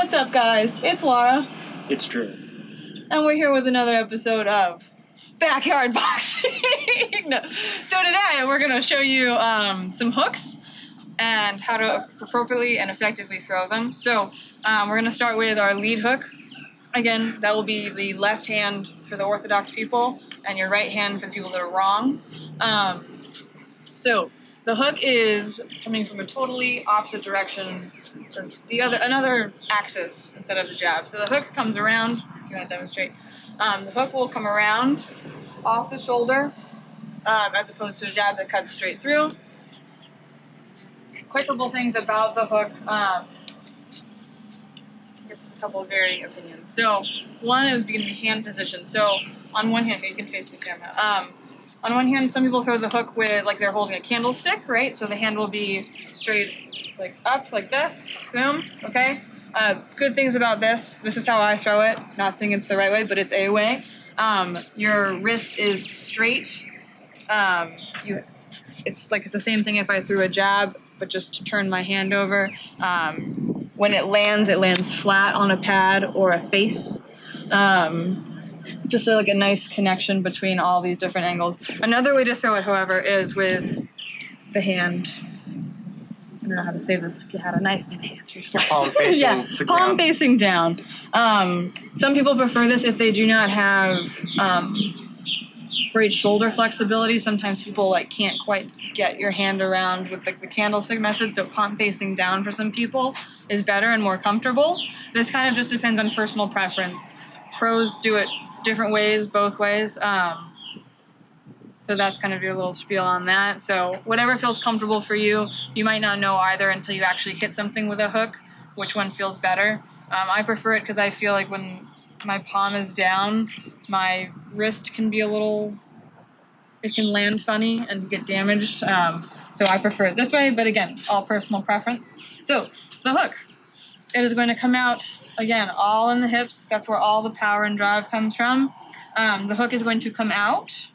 What's up, guys? It's Lara. It's Drew. And we're here with another episode of Backyard Boxing. No. So today we're going to show you some hooks and how to appropriately and effectively throw them. So we're going to start with our lead hook. Again, that will be the left hand for the orthodox people and your right hand for the people that are wrong. So the hook is coming from a totally opposite direction, another axis instead of the jab. So the hook comes around. If you want to demonstrate, the hook will come around off the shoulder, as opposed to a jab that cuts straight through. Quick couple things about the hook. I guess there's a couple of varying opinions. So one is going to be hand position. So on one hand, you can face the camera. On one hand, some people throw the hook with, like, they're holding a candlestick, right? So the hand will be straight, like, up, like this. Boom. Okay? Good things about this. This is how I throw it. Not saying it's the right way, but it's a way. Your wrist is straight. It's like the same thing if I threw a jab, but just to turn my hand over. When it lands flat on a pad or a face. Just like a nice connection between all these different angles. Another way to throw it, however, is with the hand. I don't know how to say this. If you had a knife in the hand, you're just like, palm facing yeah, the palm ground. facing down. Some people prefer this if they do not have great shoulder flexibility. Sometimes people can't quite get your hand around with the candlestick method, so palm facing down for some people is better and more comfortable. This kind of just depends on personal preference. Pros do it different ways, both ways. So that's kind of your little spiel on that. So whatever feels comfortable for you, you might not know either until you actually hit something with a hook, which one feels better. I prefer it because I feel like when my palm is down, my wrist can be it can land funny and get damaged. So I prefer it this way, but again, all personal preference. So the hook, it is going to come out, again, all in the hips. That's where all the power and drive comes from. The hook is going to come out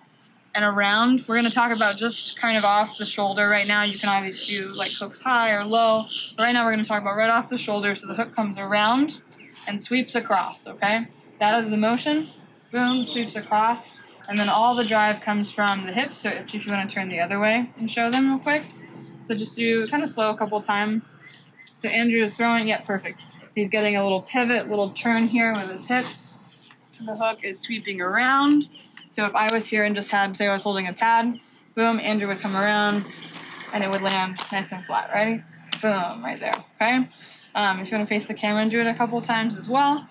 and around. We're going to talk about just kind of off the shoulder right now. You can always do hooks high or low. But right now we're going to talk about right off the shoulder. So the hook comes around and sweeps across, okay? That is the motion. Boom, sweeps across. And then all the drive comes from the hips. So if you want to turn the other way and show them real quick. So just do kind of slow a couple times. So Andrew is throwing, yeah, perfect. He's getting a little pivot, little turn here with his hips. The hook is sweeping around. So if I was here and just had, say I was holding a pad, boom, Andrew would come around and it would land nice and flat, right? Boom, right there, okay? If you want to face the camera and do it a couple times as well.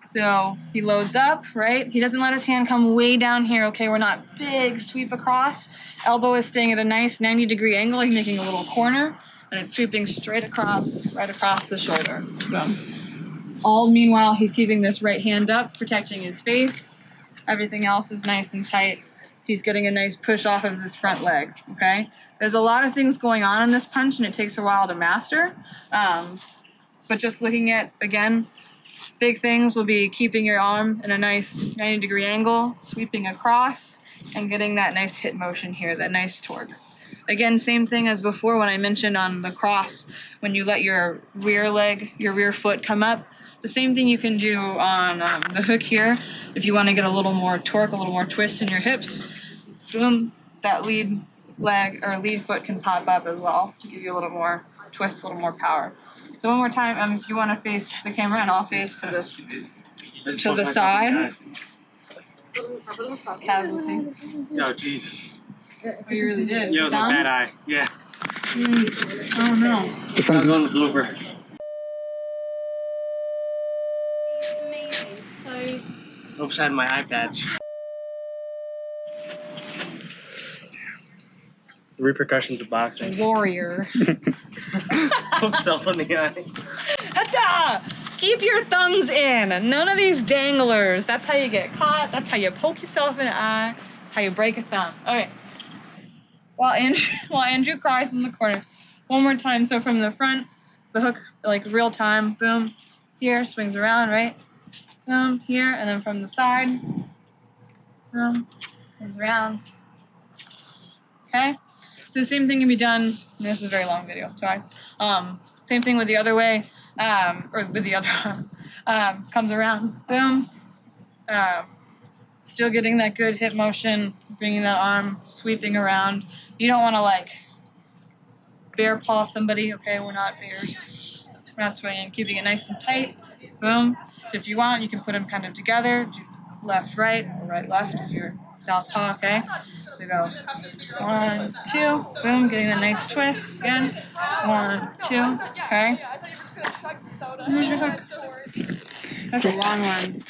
So he loads up, right? He doesn't let his hand come way down here, okay? We're not big sweep across. Elbow is staying at a nice 90-degree angle. He's making a little corner. And it's sweeping straight across, right across the shoulder. Boom. All meanwhile, he's keeping this right hand up, protecting his face. Everything else is nice and tight. He's getting a nice push off of his front leg, okay? There's a lot of things going on in this punch, and it takes a while to master. But just looking at, again, big things will be keeping your arm in a nice 90-degree angle, sweeping across, and getting that nice hit motion here, that nice torque. Again, same thing as before when I mentioned on the cross, when you let your rear foot come up. The same thing you can do on the hook here. If you want to get a little more torque, a little more twist in your hips, boom, that lead leg or lead foot can pop up as well to give you a little more twist, a little more power. So one more time, if you want to face the camera, and I'll face to the side. Casualty. Oh, Jesus. Oh, you really did? Yeah, it was a bad eye. Yeah. Oh, no. I was on the blooper. Amazing. So, Oops, I had my eye patch. The repercussions of boxing. warrior. Poke self in the eye. Hata! Keep your thumbs in. None of these danglers. That's how you get caught. That's how you poke yourself in the eye. How you break a thumb. Okay. While Andrew cries in the corner. One more time. So from the front, the hook, real time, boom, here, swings around, right? Boom, here, and then from the side, boom, and around. Okay? So the same thing can be done, and this is a very long video, sorry. Same thing with the other way. or with the other arm. Comes around, boom. Still getting that good hip motion, bringing that arm, sweeping around. You don't want to like bear paw somebody, okay? We're not bears. We're not swinging. Keeping it nice and tight. Boom. So if you want, you can put them kind of together. Do left, right, or right, left if you're southpaw, okay? So go 1, 2, boom, getting a nice twist. Again, 1, 2, okay? Here's your hook. That's a long one.